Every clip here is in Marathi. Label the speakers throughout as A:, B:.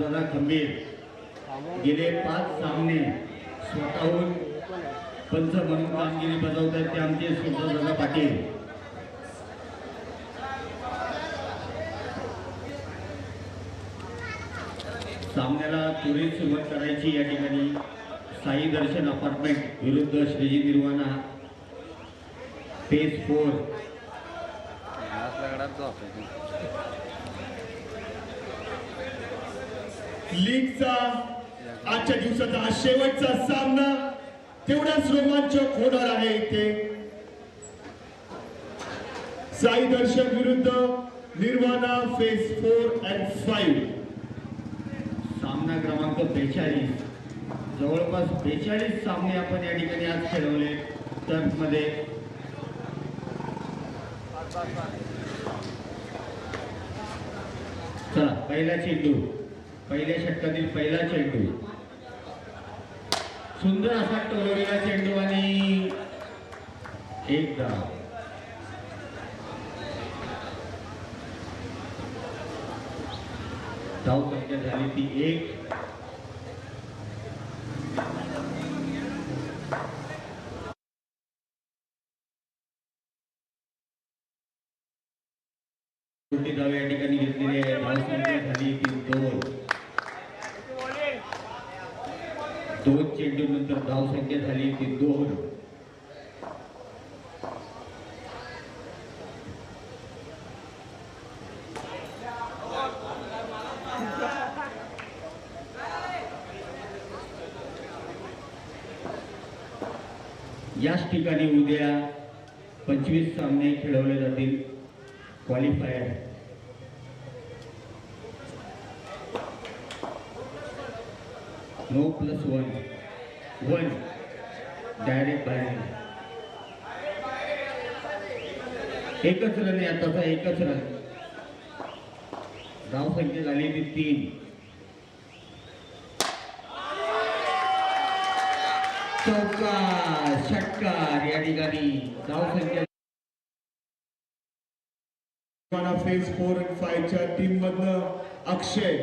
A: खंबीर गेले 5 सामने स्वतःहून पंच म्हणून कामगिरी बजावत आहेत ते आमचे सुंदरदादा पाटील. सामन्याला त्वरित सुरुवात करायची. या ठिकाणी साई दर्शन अपार्टमेंट विरुद्ध श्रीजी निर्वाणा फेज 4.
B: लीगचा आजच्या दिवसाचा हा शेवटचा सामना तेवढाच रोमांचक होणार आहे. इथे साई दर्शन विरुद्ध निर्वाणा फेज 4 and 5.
A: सामना क्रमांक 42. जवळपास 42 सामने आपण या ठिकाणी आज खेळवले टर्फमध्ये. चला पहिला चेंडू, पहिल्या षटकातील पहिला चेंडू, सुंदर असा टोलवलेला चेंडू आणि एक धाव. धाव संख्या झाली ती 1. छोटी धाव या ठिकाणी घेतलेली आहे. धाव संख्या झाली ती 2. 2 चेंडू नंतर धाव संख्या झाली ती 2. याच ठिकाणी उद्या 25 सामने खेळवले जातील. क्वालिफायर नो +1 डायरेक्ट बाहेर. एकच रन आहे आताचा, एकच रन. धाव संख्या झाली ती 3. चौकार षटकार या ठिकाणी धाव संख्या
B: फेज 4 and 5 च्या टीम मधनं अक्षय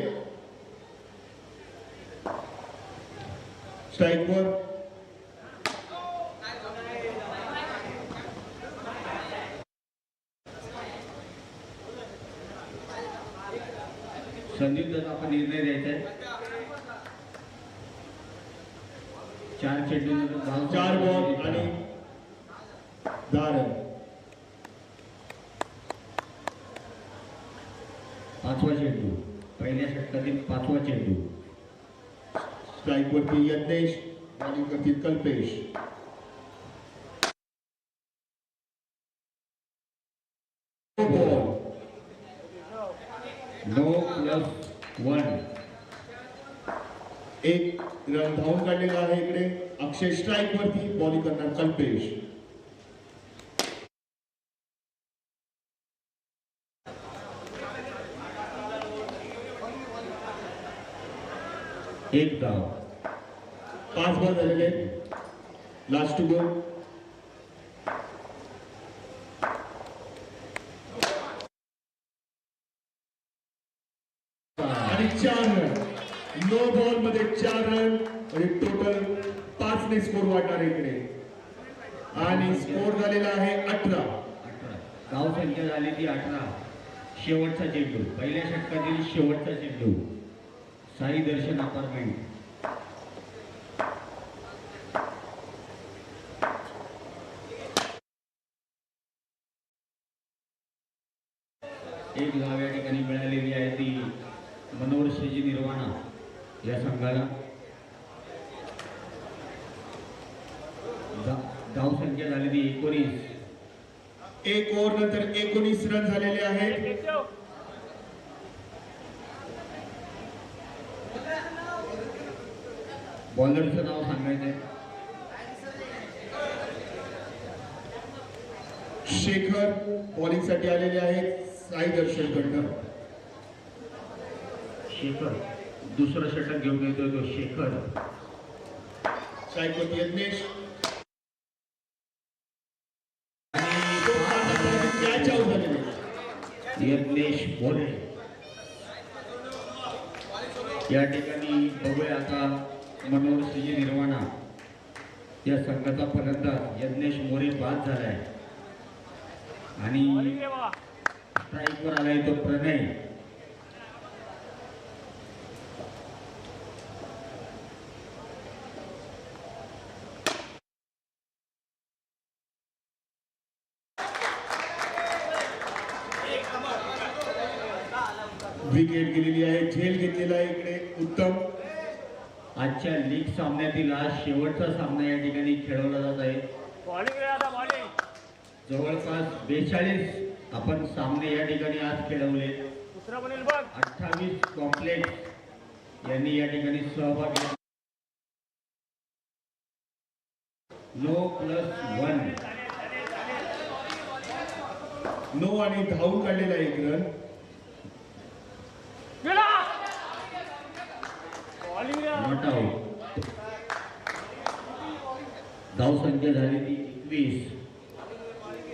B: स्ट्राइक वर.
A: संदीप दादा आपण निर्णय द्यायचा आहे. 4 चेंडू
B: 4 बॉल आणि 10 रन.
A: 5वा चेंडू, पहिल्या षटकातील 5वा चेंडू.
B: स्ट्राइक वरती यज्ञेश, बॉलिंग करतील कल्पेश.
A: नो +1.
B: एक रन धावून काढलेला आहे. इकडे अक्षय स्ट्राइक वरती, बॉलिंग करणार कल्पेश.
A: एक धाव.
B: 5 बॉल झालेले. Last 2 ball. आणि 4 रन. नो बॉल मध्ये 4 रन आणि टोटल 5 ने स्कोर वाढणार इकडे. आणि स्कोर झालेला आहे 18.
A: धाव संख्या झाली ती 18. शेवटचा चेंडू, पहिल्या षटकातील शेवटचा चेंडू. साई दर्शन अपार्टमेंट. एक धाव या ठिकाणी मिळालेली आहे ती मनोहर श्रीजी निर्वाणा या संघाला. धाव संख्या झाली ती 19.
B: 1 ओव्हर नंतर 19 रन झालेले आहेत.
A: बॉलरचं नाव सांगायचंय.
B: शेखर बॉलिंग साठी आलेले आहेत साई दर्शन कडनं.
A: शेखर दुसरं षटक घेऊन येतोय तो शेखर.
B: स्ट्राइक वरती यज्ञेश. कॅच आउट झालेले.
A: यज्ञेश बोले. या ठिकाणी बघूया आता मनोहर सिंह निर्वाणा या संघाचा फलंदाज यज्ञेश मोरे बाद झालाय आणि स्ट्राईकवर आलाय तो प्रणय.
B: विकेट गेलेली आहे, झेल घेतलेला आहे इकडे उत्तम.
A: आजच्या लीग सामन्यातील आज शेवटचा सामना या ठिकाणी खेळवला जात आहे. जवळपास 42 आपण सामने या ठिकाणी आज खेळवले. 28 कॉम्प्लेक्स यांनी या ठिकाणी सहभाग घेतला. नो +1
B: नो आणि धावून काढलेला आहे एक रन.
A: Not out. धावसंख्या झाली ती 21.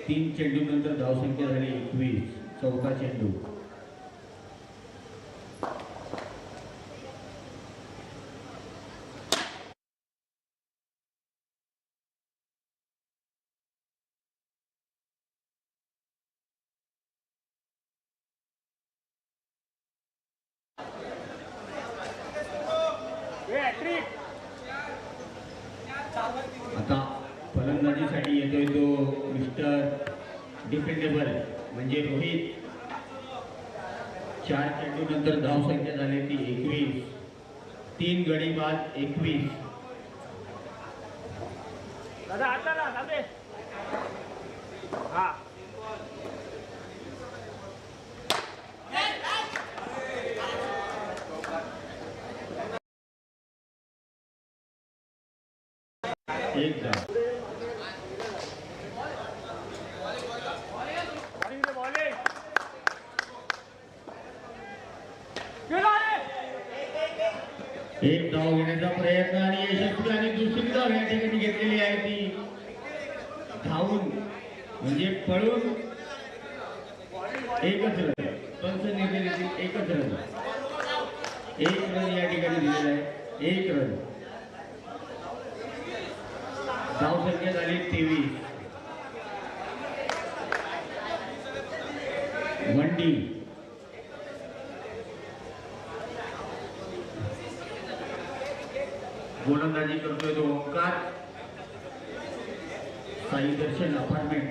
A: 3 चेंडू नंतर धावसंख्या झाली 21. चौथा चेंडू. आता फलंदाजीसाठी येतोय तो मिस्टर डिपेंडेबल म्हणजे रोहित. 4 चेंडू नंतर धावसंख्या झाली ती 21. 3 गडी बाद 21. एक धाव. एक धाव घेण्याचा प्रयत्न आणि यशस्वी आणि दुसरी धाव या ठिकाणी घेतलेली आहे ती धावून म्हणजे पळून. एकच रन. पंच निर्मिती एकच रन. 1 रन या ठिकाणी दिलेला आहे. 1 रन. धावसंख्या झाली 23. वंडी. गोलंदाजी करतोय तो ओंकार. साई दर्शन अपार्टमेंट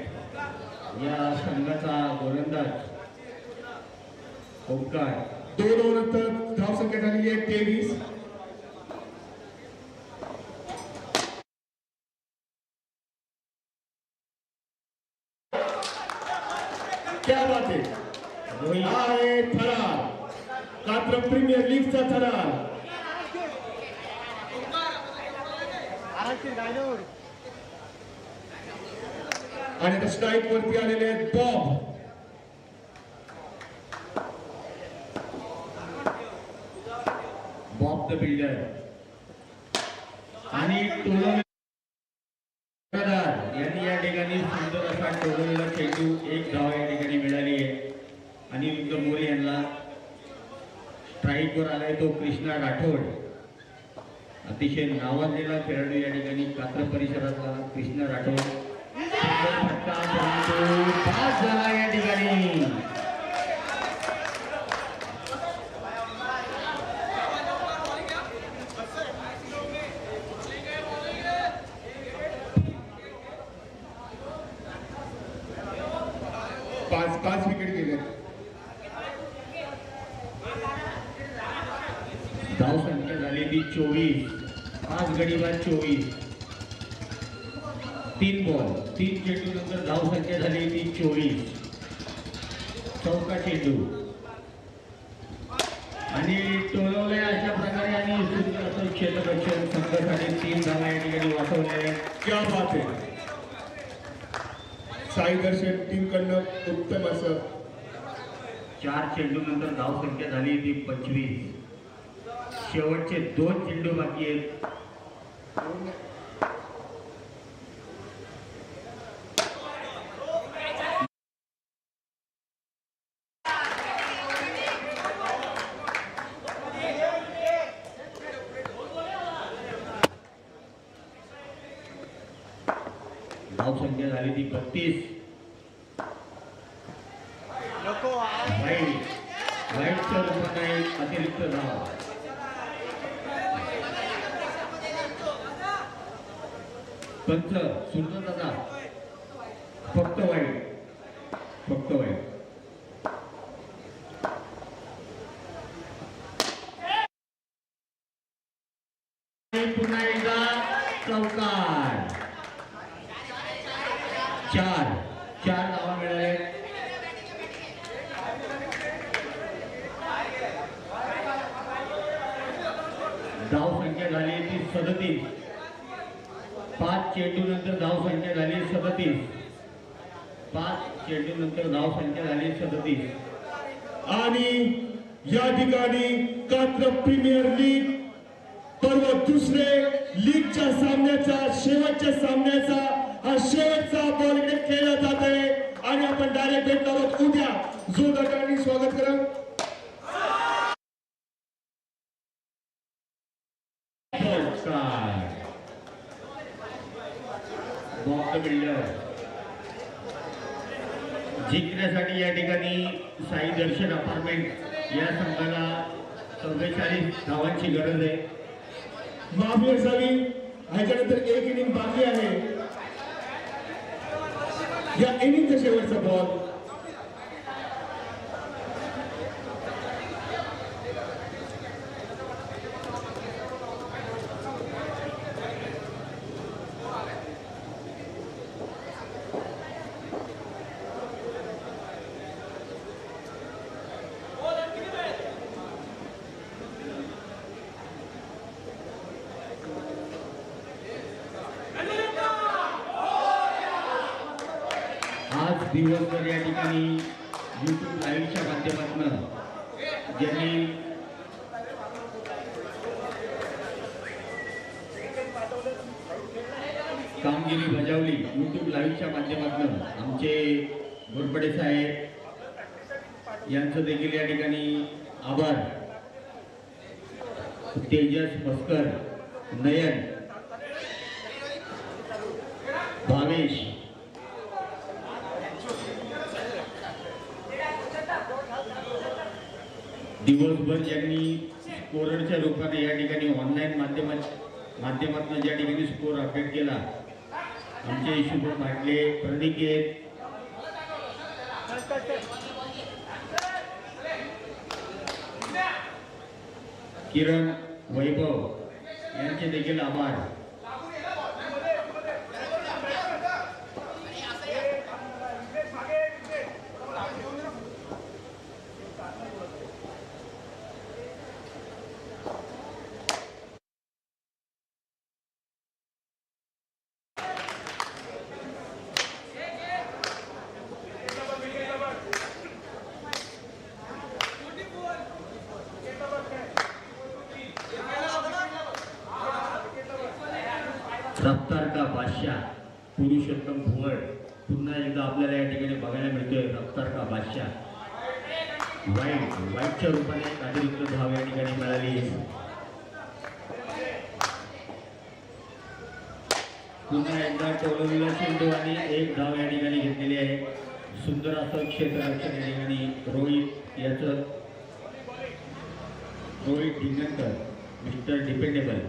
A: या संघाचा गोलंदाज ओंकार.
B: 2 ओव्हर नंतर धावसंख्या झालेली आहे 23. क्या बात आहे. हा आहे थरार. कात्रज प्रीमियर लीगचा थरार. आणि आता स्ट्राईक वरती आलेले आहेत बॉब.
A: बॉब द बिल्डर आणि टोलर यांनी या ठिकाणी सुंदर असा टोललेला चेंडू. 1 धाव या ठिकाणी मिळाली आहे. अनिरुद्ध मोरे यांना स्ट्राईकवर आलाय तो कृष्णा राठोड. अतिशय नावाजलेला खेळाडू या ठिकाणी कात्रज परिसरातला कृष्णा राठोड. फटका परंतु पास झाला या ठिकाणी.
B: पाच विकेट गेले.
A: धावसंख्या झाली ती 24. 5 गडी बाद 24. 3 बॉल 3 चेंडू नंतर धावसंख्या झाली ती 24. चौथा चेंडू आणि टोलवले अशा प्रकारे आणि सुंदर असं क्षेत्ररक्षण संघासाठी 3 धावा या ठिकाणी वाचवल्या.
B: क्या बात आहे. साई दर्शन टीम कडनं उत्तम असं.
A: 4 चेंडू नंतर धावसंख्या झाली ती 25. शेवटचे 2 चेंडू बाकी आहेत. धाव संख्या झाली ती 32. वाईटच्या रूपाने अतिरिक्त धाव. पंच सुंदर दादा फक्त वाईट. पुन्हा एकदा चौकार. 4 धावा मिळाले. धाव संख्या झाली ती 37. 5 चेंडू नंतर धाव संख्या झाली 37. 5 चेंडू नंतर धाव संख्या झाली 37.
B: आणि या ठिकाणी कात्र प्रीमियर लीग पर्व दुसरे लीगच्या सामन्याचा शेवटच्या सामन्याचा हा शेवटचा बॉल इकडे खेळला जात आहे आणि आपण डायरेक्ट भेटणार आहोत उद्या. जोरदार स्वागत करा.
A: जिंकण्यासाठी या ठिकाणी साई दर्शन अपार्टमेंट या संघाला 44 धावांची गरज आहे.
B: माफी असावी, ह्याच्यानंतर एक इनिंग बाकी आहे. या इनिंगचा शेवटचा बॉल.
A: आज दिवसभर या ठिकाणी YouTube लाईव्हच्या माध्यमातून ज्यांनी कामगिरी बजावली YouTube लाईव्हच्या माध्यमातून आमचे गोरपडे साहेब यांचं देखील या ठिकाणी आभार. तेजस मस्कर, नयन, भावेश, दिवसभर ज्यांनी स्कोररच्या रूपाने या ठिकाणी ऑनलाईन माध्यमातून ज्या ठिकाणी स्कोर अपडेट केला, आमचे शुभम भाटले, प्रणिकेत, किरण, वैभव यांचे देखील आभार. रफ्तार का बादशाह पुरुषोत्तम भुवड पुन्हा एकदा आपल्याला या ठिकाणी बघायला मिळतोय. रफ्तार का बादशाह वाईटच्या रूपाने अतिरिक्त धाव या ठिकाणी मिळाली. पुन्हा एकदा टोलवलेला चेंडू आणि एक धाव या ठिकाणी घेतलेली आहे. सुंदर असं क्षेत्ररक्षण या ठिकाणी रोहित ढिंगणकर, मिस्टर डिपेंडेबल.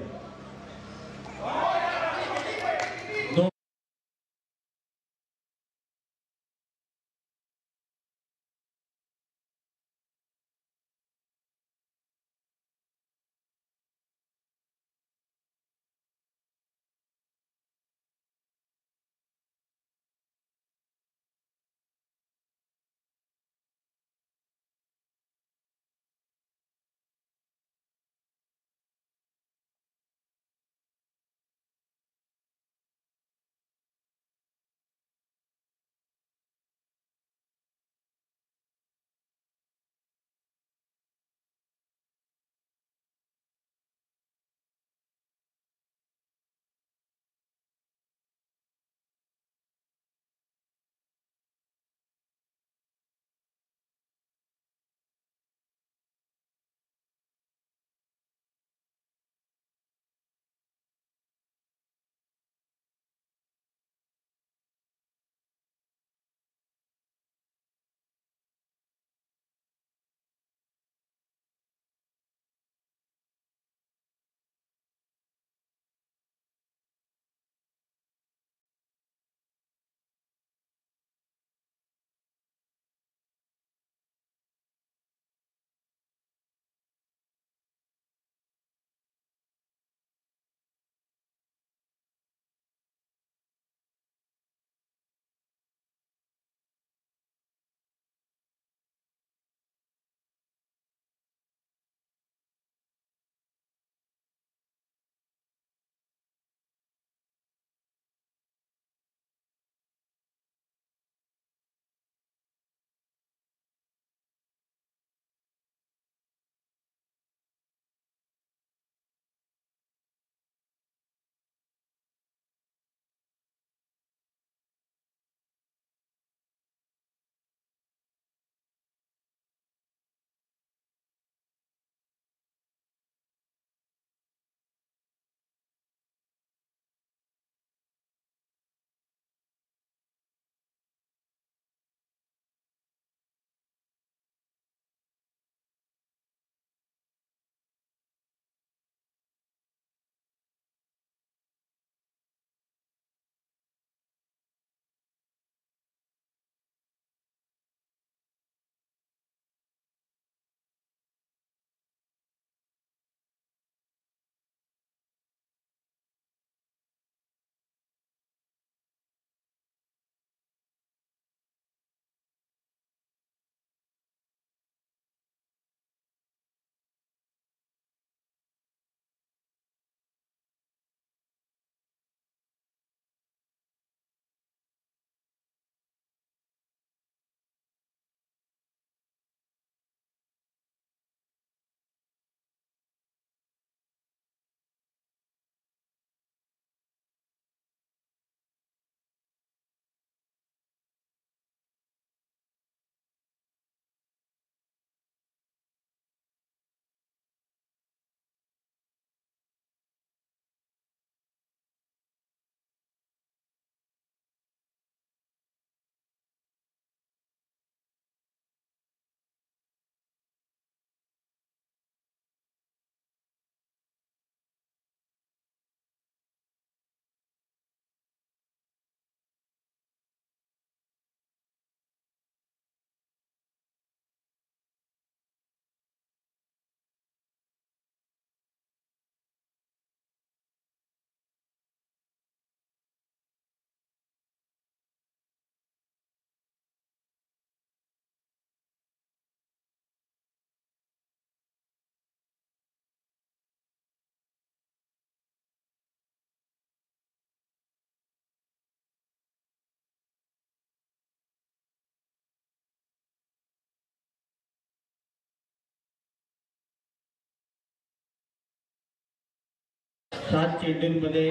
A: 7 चेंडूंमध्ये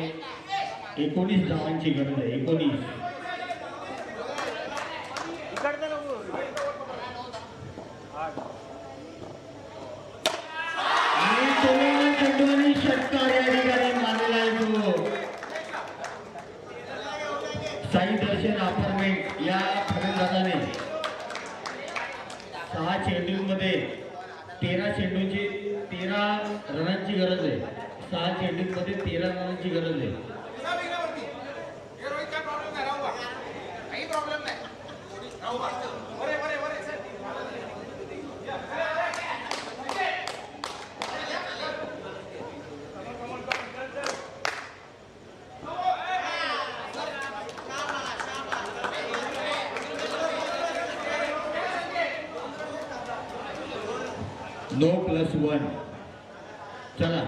A: 19 धावांची गरज आहे. 19. आणि दोन चेंडूंनी षटकार या ठिकाणी मारलेला आहे तो. साई दर्शन अपार्टमेंट या फलंदाजाने 6 चेंडूंमध्ये 13 रनांची गरज आहे. 6 चेंडूंमध्ये 13 रनांची गरज आहे. नो +1. चला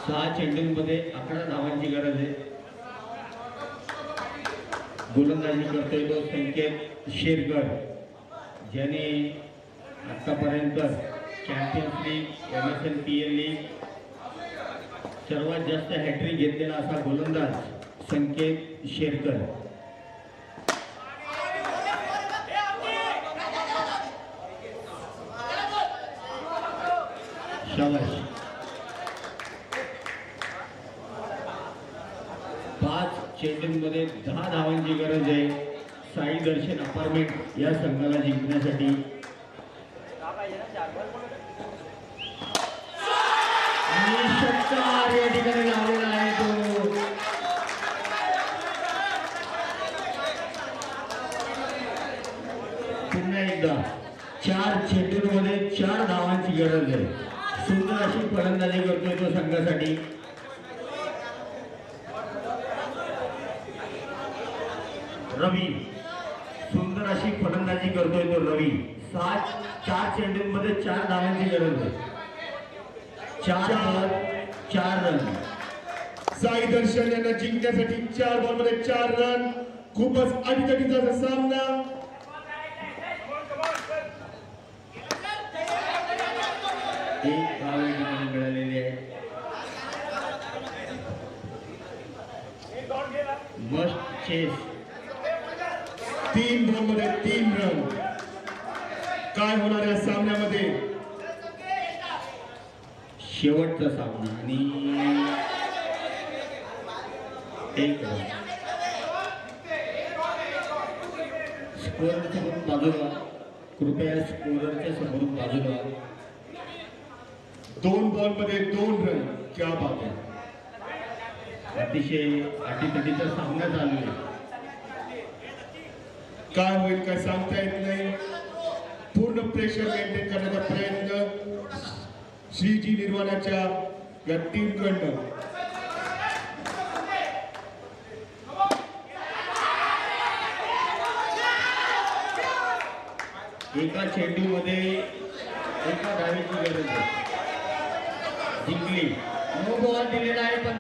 A: 6 चेंडूंमध्ये 11 धावांची गरज आहे. गोलंदाजी करतोय तो संकेत शेरकर, ज्याने आतापर्यंत चॅम्पियन्स लीग, MSNPL लीग सर्वात जास्त हॅट्रिक घेतलेला असा गोलंदाज संकेत शेरकर. शाबाश. 5 चेंडूंमध्ये 10 धावांची गरज आहे साई दर्शन अपार्टमेंट या संघाला जिंकण्यासाठी. आणि षटकार या ठिकाणी लावलेला आहे तो. पुन्हा एकदा 4 चेंडूंमध्ये 4 धावांची गरज आहे. सुंदर अशी फलंदाजी करतोय तो संघासाठी. रवी, सुंदर अशी फलंदाजी करतोय तो रवी. 4 चेंडूंमध्ये 4 धावांची गरज आहे. 4 रन.
B: साई दर्शन यांना जिंकण्यासाठी 4 बॉलमध्ये 4 रन. खूपच अटीतटीचा सामना.
A: एक धाव या ठिकाणी मिळालेली आहे. Must chase.
B: 3 बॉलमध्ये 3 रन. काय होणार या सामन्यामध्ये?
A: शेवटचा सामना आणि 1 रन. स्कोररच्या समोरून बाजूला, कृपया स्कोररच्या समोरून बाजूला.
B: 2 बॉलमध्ये 2 रन. क्या बात आहे.
A: अतिशय अटीतटीचा सामना चालू आहे.
B: काय होईल काय सांगता येत नाही. पूर्ण प्रेशर मेंटेन करण्याचा प्रयत्न श्रीजी निर्वाणाच्या या टीमकडनं.
A: एका चेंडूमध्ये 1 धावेची गरज आहे. जिंकली. नो बॉल दिलेला आहे पण